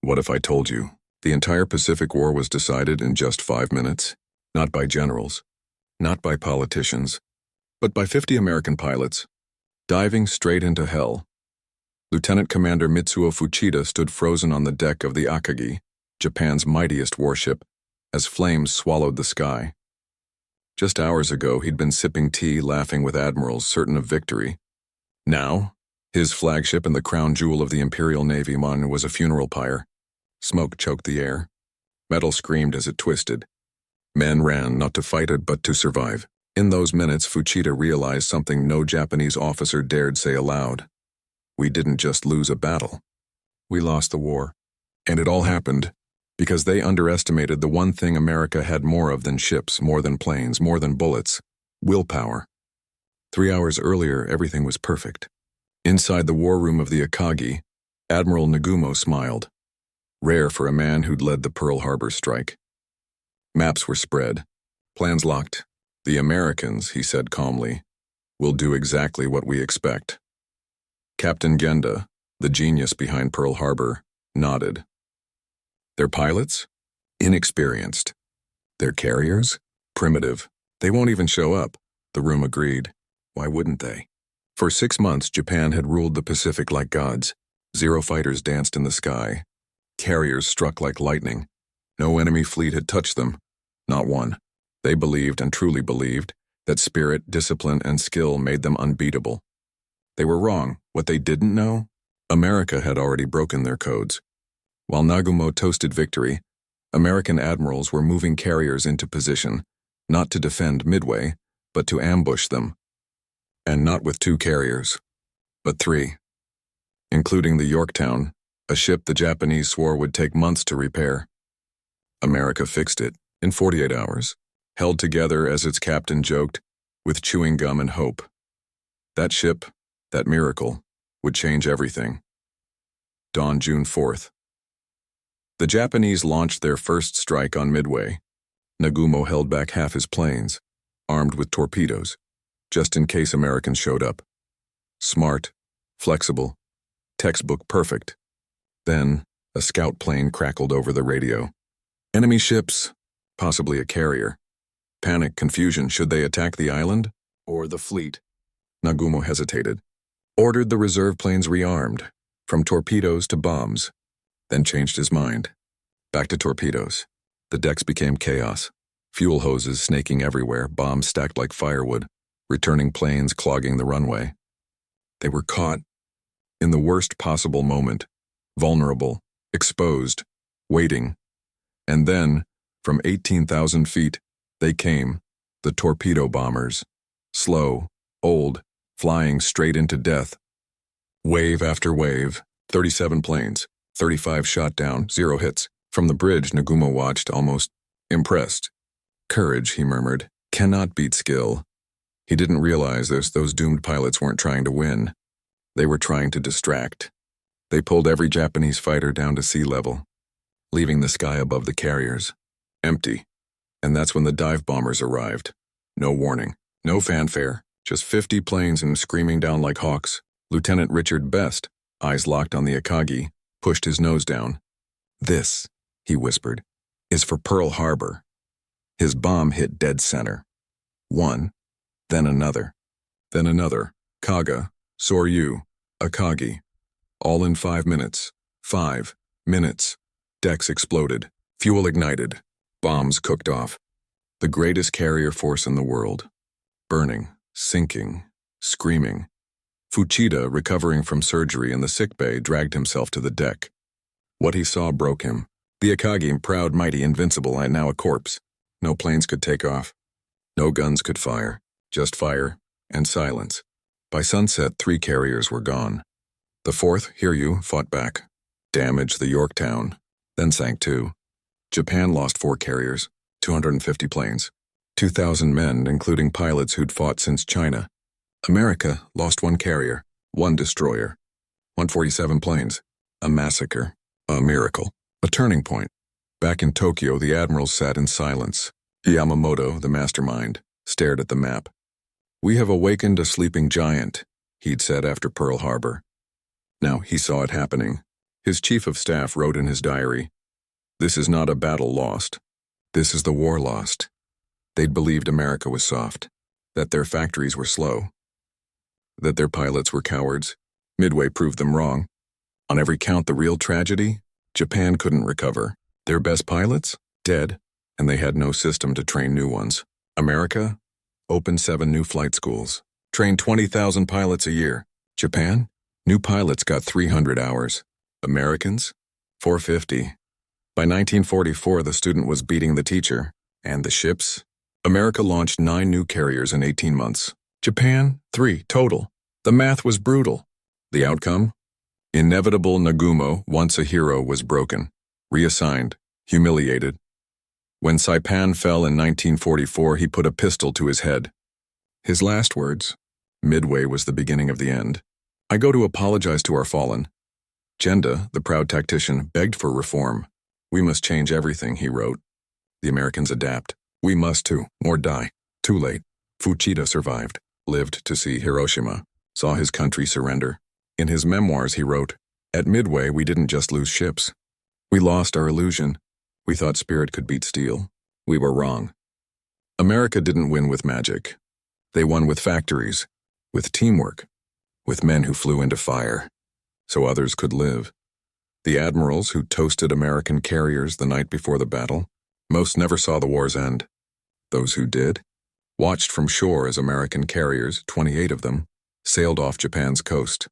What if I told you the entire Pacific War was decided in just 5 minutes? Not by generals, not by politicians, but by 50 American pilots, diving straight into hell. Lieutenant Commander Mitsuo Fuchida stood frozen on the deck of the Akagi, Japan's mightiest warship, as flames swallowed the sky. Just hours ago, he'd been sipping tea, laughing with admirals, certain of victory. Now, his flagship and the crown jewel of the Imperial Navy was a funeral pyre. Smoke choked the air. Metal screamed as it twisted. Men ran not to fight it, but to survive. In those minutes, Fuchida realized something no Japanese officer dared say aloud. We didn't just lose a battle. We lost the war. And it all happened because they underestimated the one thing America had more of than ships, more than planes, more than bullets: willpower. 3 hours earlier, everything was perfect. Inside the war room of the Akagi, Admiral Nagumo smiled, rare for a man who'd led the Pearl Harbor strike. Maps were spread, plans locked. The Americans, he said calmly, will do exactly what we expect. Captain Genda, the genius behind Pearl Harbor, nodded. Their pilots? Inexperienced. Their carriers? Primitive. They won't even show up, the room agreed. Why wouldn't they? For 6 months, Japan had ruled the Pacific like gods. 0 fighters danced in the sky. Carriers struck like lightning. No enemy fleet had touched them. Not one. They believed, and truly believed, that spirit, discipline, and skill made them unbeatable. They were wrong. What they didn't know? America had already broken their codes. While Nagumo toasted victory, American admirals were moving carriers into position, not to defend Midway, but to ambush them. And not with 2 carriers, but 3. Including the Yorktown, a ship the Japanese swore would take months to repair. America fixed it in 48 hours, held together, as its captain joked, with chewing gum and hope. That ship, that miracle, would change everything. Dawn June 4th. The Japanese launched their first strike on Midway. Nagumo held back half his planes, armed with torpedoes, just in case Americans showed up. Smart, flexible, textbook perfect. Then, a scout plane crackled over the radio. Enemy ships, possibly a carrier. Panic, confusion. Should they attack the island or the fleet? Nagumo hesitated. Ordered the reserve planes rearmed, from torpedoes to bombs, then changed his mind. Back to torpedoes. The decks became chaos. Fuel hoses snaking everywhere, bombs stacked like firewood, returning planes clogging the runway. They were caught in the worst possible moment, vulnerable, exposed, waiting. And then, from 18,000 feet, they came, the torpedo bombers. Slow, old, flying straight into death. Wave after wave, 37 planes, 35 shot down, 0 hits. From the bridge, Nagumo watched, almost impressed. Courage, he murmured, cannot beat skill. He didn't realize those doomed pilots weren't trying to win. They were trying to distract. They pulled every Japanese fighter down to sea level, leaving the sky above the carriers empty. And that's when the dive bombers arrived. No warning, no fanfare, just 50 planes and screaming down like hawks. Lieutenant Richard Best, eyes locked on the Akagi, pushed his nose down. This, he whispered, is for Pearl Harbor. His bomb hit dead center. One, then another, then another. Kaga, Soryu, Akagi. All in 5 minutes. 5 minutes. Decks exploded. Fuel ignited. Bombs cooked off. The greatest carrier force in the world. Burning, sinking, screaming. Fuchida, recovering from surgery in the sickbay, dragged himself to the deck. What he saw broke him. The Akagi, proud, mighty, invincible, and now a corpse. No planes could take off. No guns could fire. Just fire and silence. By sunset, 3 carriers were gone. The 4th, Hiryu, fought back. Damaged the Yorktown, then sank too. Japan lost 4 carriers, 250 planes, 2,000 men, including pilots who'd fought since China. America lost 1 carrier, 1 destroyer, 147 planes. A massacre, a miracle, a turning point. Back in Tokyo, the admirals sat in silence. Yamamoto, the mastermind, stared at the map. We have awakened a sleeping giant, he'd said after Pearl Harbor. Now he saw it happening. His chief of staff wrote in his diary, "This is not a battle lost. This is the war lost." They'd believed America was soft, that their factories were slow, that their pilots were cowards. Midway proved them wrong. On every count, the real tragedy: Japan couldn't recover. Their best pilots? Dead, and they had no system to train new ones. America opened 7 new flight schools, trained 20,000 pilots a year. Japan? New pilots got 300 hours. Americans? 450. By 1944, the student was beating the teacher. And the ships? America launched 9 new carriers in 18 months. Japan? 3 total. The math was brutal. The outcome? Inevitable Nagumo, once a hero, was broken, reassigned, humiliated. When Saipan fell in 1944, he put a pistol to his head. His last words: "Midway was the beginning of the end. I go to apologize to our fallen." Genda, the proud tactician, begged for reform. "We must change everything," he wrote. The Americans adapt. We must too, or die. Too late. Fuchida survived, lived to see Hiroshima, saw his country surrender. In his memoirs, he wrote, "At Midway, we didn't just lose ships. We lost our illusion. We thought spirit could beat steel. We were wrong." America didn't win with magic. They won with factories, with teamwork, with men who flew into fire, so others could live. The admirals who toasted American carriers the night before the battle, most never saw the war's end. Those who did watched from shore as American carriers, 28 of them, sailed off Japan's coast,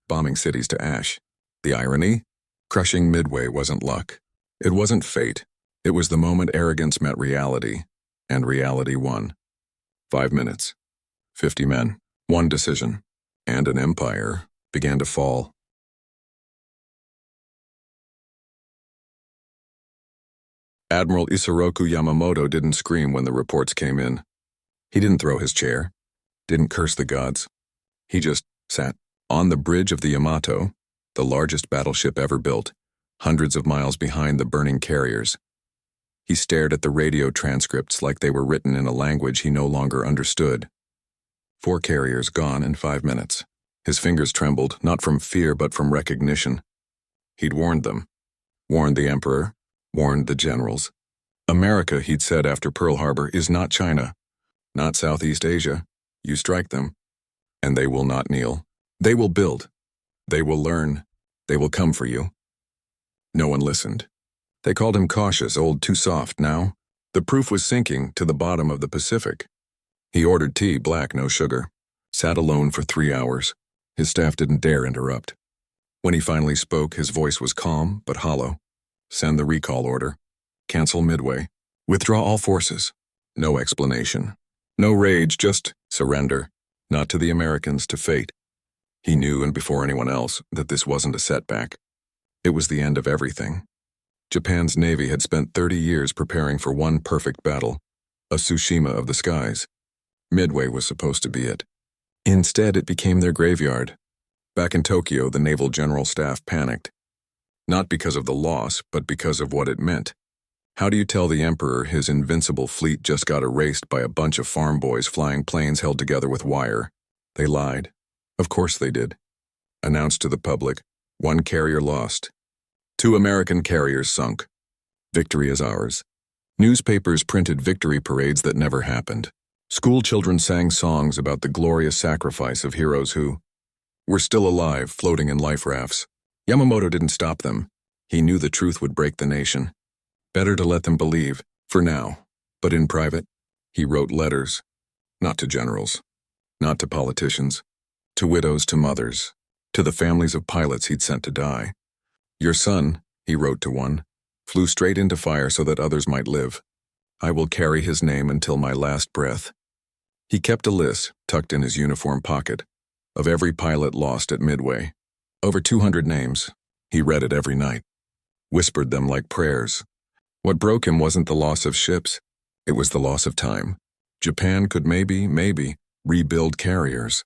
bombing cities to ash. The irony? Crushing Midway wasn't luck. It wasn't fate. It was the moment arrogance met reality, and reality won. 5 minutes, 50 men, 1 decision, and an empire began to fall. Admiral Isoroku Yamamoto didn't scream when the reports came in. He didn't throw his chair, didn't curse the gods. He just sat on the bridge of the Yamato, the largest battleship ever built, hundreds of miles behind the burning carriers. He stared at the radio transcripts like they were written in a language he no longer understood. 4 carriers gone in 5 minutes. His fingers trembled, not from fear but from recognition. He'd warned them. Warned the Emperor. Warned the generals. America, he'd said after Pearl Harbor, is not China, not Southeast Asia. You strike them, and they will not kneel. They will build. They will learn. They will come for you. No one listened. They called him cautious, old, too soft. Now, the proof was sinking to the bottom of the Pacific. He ordered tea, black, no sugar. Sat alone for 3 hours. His staff didn't dare interrupt. When he finally spoke, his voice was calm but hollow. Send the recall order. Cancel Midway. Withdraw all forces. No explanation. No rage, just surrender. Not to the Americans, to fate. He knew, and before anyone else, that this wasn't a setback. It was the end of everything. Japan's Navy had spent 30 years preparing for one perfect battle, a Tsushima of the skies. Midway was supposed to be it. Instead, it became their graveyard. Back in Tokyo, the Naval General Staff panicked. Not because of the loss, but because of what it meant. How do you tell the Emperor his invincible fleet just got erased by a bunch of farm boys flying planes held together with wire? They lied. Of course they did. Announced to the public, 1 carrier lost. 2 American carriers sunk. Victory is ours. Newspapers printed victory parades that never happened. School children sang songs about the glorious sacrifice of heroes who were still alive, floating in life rafts. Yamamoto didn't stop them. He knew the truth would break the nation. Better to let them believe, for now. But in private, he wrote letters. Not to generals. Not to politicians. To widows, to mothers. To the families of pilots he'd sent to die. Your son, he wrote to one, flew straight into fire so that others might live. I will carry his name until my last breath. He kept a list, tucked in his uniform pocket, of every pilot lost at Midway. Over 200 names. He read it every night. Whispered them like prayers. What broke him wasn't the loss of ships. It was the loss of time. Japan could maybe, rebuild carriers.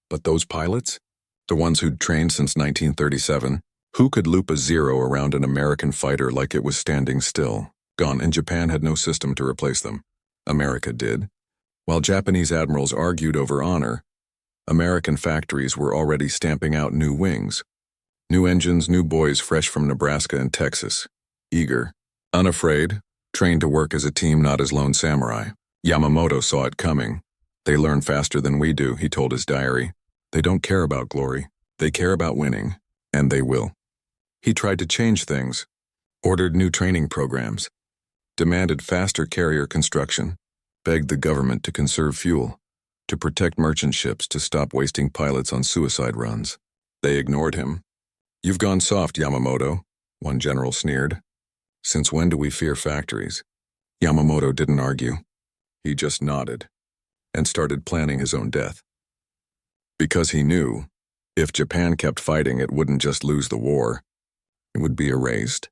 But those pilots? The ones who'd trained since 1937? Who could loop a 0 around an American fighter like it was standing still? Gone, and Japan had no system to replace them. America did. While Japanese admirals argued over honor, American factories were already stamping out new wings. New engines, new boys fresh from Nebraska and Texas. Eager, unafraid, trained to work as a team, not as lone samurai. Yamamoto saw it coming. They learn faster than we do, he told his diary. They don't care about glory. They care about winning. And they will. He tried to change things, ordered new training programs, demanded faster carrier construction, begged the government to conserve fuel, to protect merchant ships, to stop wasting pilots on suicide runs. They ignored him. You've gone soft, Yamamoto, one general sneered. Since when do we fear factories? Yamamoto didn't argue. He just nodded and started planning his own death. Because he knew, if Japan kept fighting, it wouldn't just lose the war. It would be erased.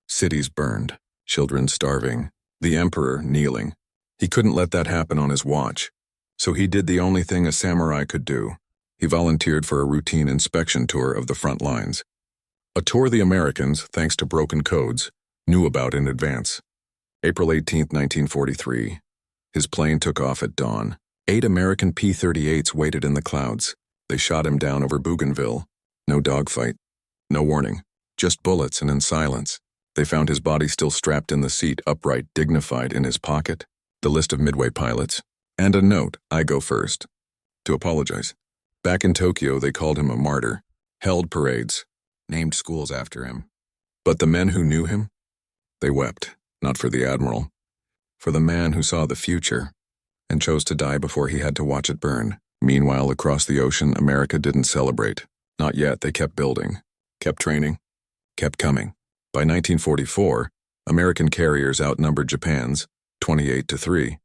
Cities burned, children starving, the emperor kneeling. He couldn't let that happen on his watch. So he did the only thing a samurai could do. He volunteered for a routine inspection tour of the front lines. A tour the Americans, thanks to broken codes, knew about in advance. April 18, 1943. His plane took off at dawn. 8 American P-38s waited in the clouds. They shot him down over Bougainville. No dogfight. No warning. Just bullets and in silence. They found his body still strapped in the seat, upright, dignified, in his pocket. The list of Midway pilots. And a note, I go first. To apologize. Back in Tokyo, they called him a martyr. Held parades. Named schools after him. But the men who knew him? They wept. Not for the Admiral. For the man who saw the future and chose to die before he had to watch it burn. Meanwhile, across the ocean, America didn't celebrate. Not yet. They kept building, kept training, kept coming. By 1944, American carriers outnumbered Japan's 28-3.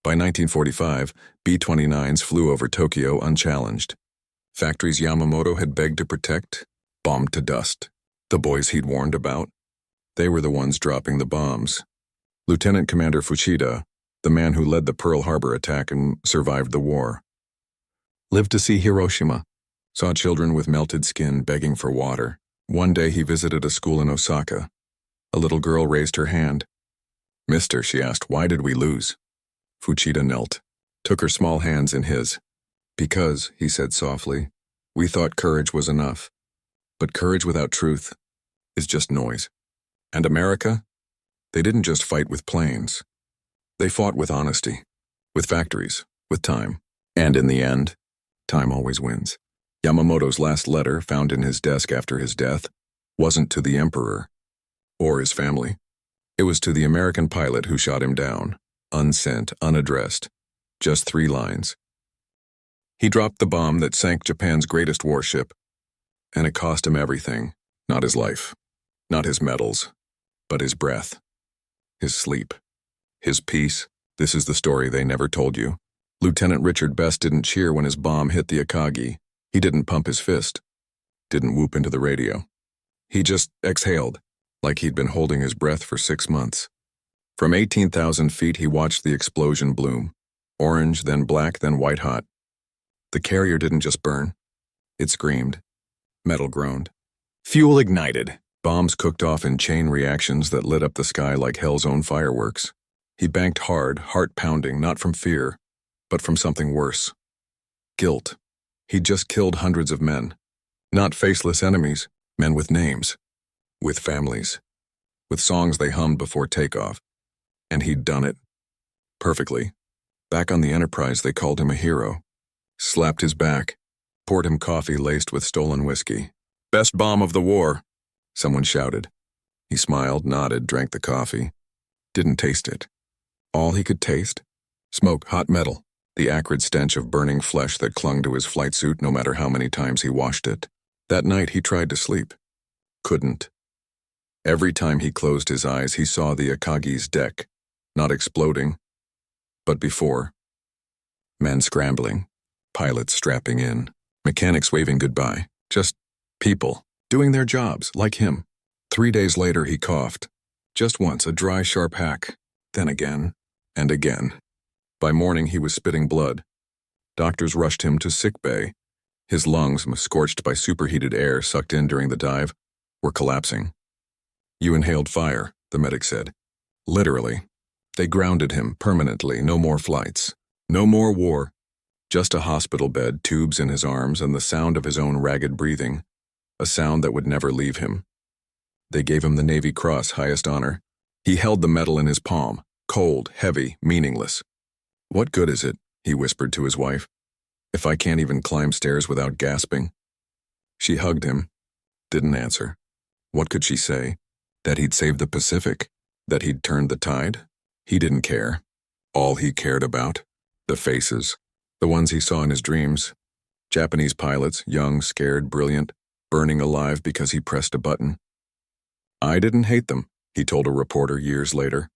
By 1945, B-29s flew over Tokyo unchallenged. Factories Yamamoto had begged to protect, bombed to dust. The boys he'd warned about, they were the ones dropping the bombs. Lieutenant Commander Fuchida, the man who led the Pearl Harbor attack and survived the war, lived to see Hiroshima, saw children with melted skin begging for water. One day he visited a school in Osaka. A little girl raised her hand. Mister, she asked, why did we lose? Fuchida knelt, took her small hands in his. Because, he said softly, we thought courage was enough. But courage without truth is just noise. And America? They didn't just fight with planes. They fought with honesty, with factories, with time. And in the end, time always wins. Yamamoto's last letter, found in his desk after his death, wasn't to the emperor or his family. It was to the American pilot who shot him down, unsent, unaddressed, just 3 lines. He dropped the bomb that sank Japan's greatest warship, and it cost him everything, not his life, not his medals, but his breath, his sleep, his peace. This is the story they never told you. Lieutenant Richard Best didn't cheer when his bomb hit the Akagi. He didn't pump his fist, didn't whoop into the radio. He just exhaled, like he'd been holding his breath for 6 months. From 18,000 feet, he watched the explosion bloom. Orange, then black, then white hot. The carrier didn't just burn. It screamed. Metal groaned. Fuel ignited. Bombs cooked off in chain reactions that lit up the sky like hell's own fireworks. He banked hard, heart pounding, not from fear, but from something worse. Guilt. He'd just killed hundreds of men. Not faceless enemies, men with names, with families, with songs they hummed before takeoff. And he'd done it. Perfectly. Back on the Enterprise, they called him a hero. Slapped his back, poured him coffee laced with stolen whiskey. Best bomb of the war, someone shouted. He smiled, nodded, drank the coffee. Didn't taste it. All he could taste? Smoke, hot metal, the acrid stench of burning flesh that clung to his flight suit no matter how many times he washed it. That night he tried to sleep. Couldn't. Every time he closed his eyes, he saw the Akagi's deck, not exploding, but before. Men scrambling, pilots strapping in, mechanics waving goodbye. Just people, doing their jobs, like him. 3 days later he coughed. Just once, a dry, sharp hack. Then again, and again. By morning he was spitting blood. Doctors rushed him to sick bay. His lungs, scorched by superheated air sucked in during the dive, were collapsing. You inhaled fire, the medic said. Literally. They grounded him permanently, no more flights. No more war. Just a hospital bed, tubes in his arms, and the sound of his own ragged breathing. a sound that would never leave him. They gave him the Navy Cross, highest honor. He held the medal in his palm, cold, heavy, meaningless. "What good is it," he whispered to his wife, "if I can't even climb stairs without gasping?" She hugged him, didn't answer. What could she say? That he'd saved the Pacific? That he'd turned the tide? He didn't care. All he cared about? The faces. The ones he saw in his dreams. Japanese pilots, young, scared, brilliant, burning alive because he pressed a button. "I didn't hate them," he told a reporter years later.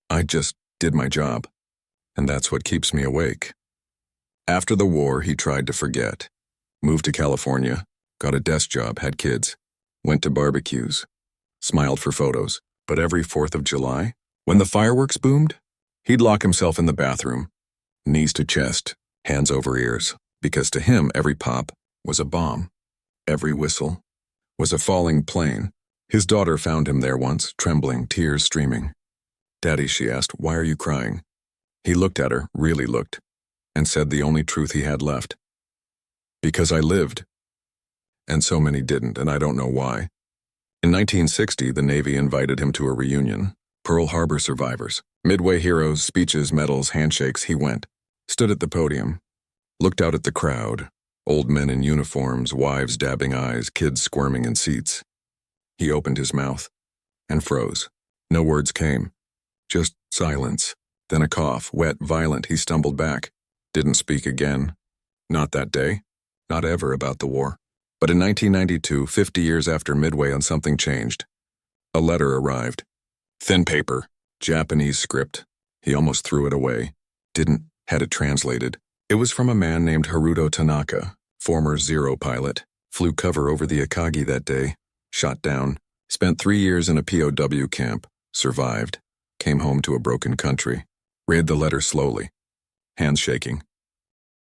"I just did my job. And that's what keeps me awake." After the war, he tried to forget. Moved to California, got a desk job, had kids, went to barbecues, smiled for photos. But every 4th of July, when the fireworks boomed, he'd lock himself in the bathroom, knees to chest, hands over ears, because to him every pop was a bomb. Every whistle was a falling plane. His daughter found him there once, trembling, tears streaming. "Daddy," she asked, "why are you crying?" He looked at her, really looked, and said the only truth he had left. "Because I lived." And so many didn't, and I don't know why. In 1960, the Navy invited him to a reunion. Pearl Harbor survivors, Midway heroes, speeches, medals, handshakes. He went, stood at the podium, looked out at the crowd, old men in uniforms, wives dabbing eyes, kids squirming in seats. He opened his mouth and froze. No words came, just silence. Then a cough, wet, violent. He stumbled back, didn't speak again. Not that day, not ever about the war. But in 1992, 50 years after Midway, and something changed. A letter arrived. Thin paper, Japanese script. He almost threw it away. Had it translated. It was from a man named Hiryu Tanaka, former Zero pilot. Flew cover over the Akagi that day. Shot down. Spent 3 years in a POW camp. Survived. Came home to a broken country. Read the letter slowly. Hands shaking.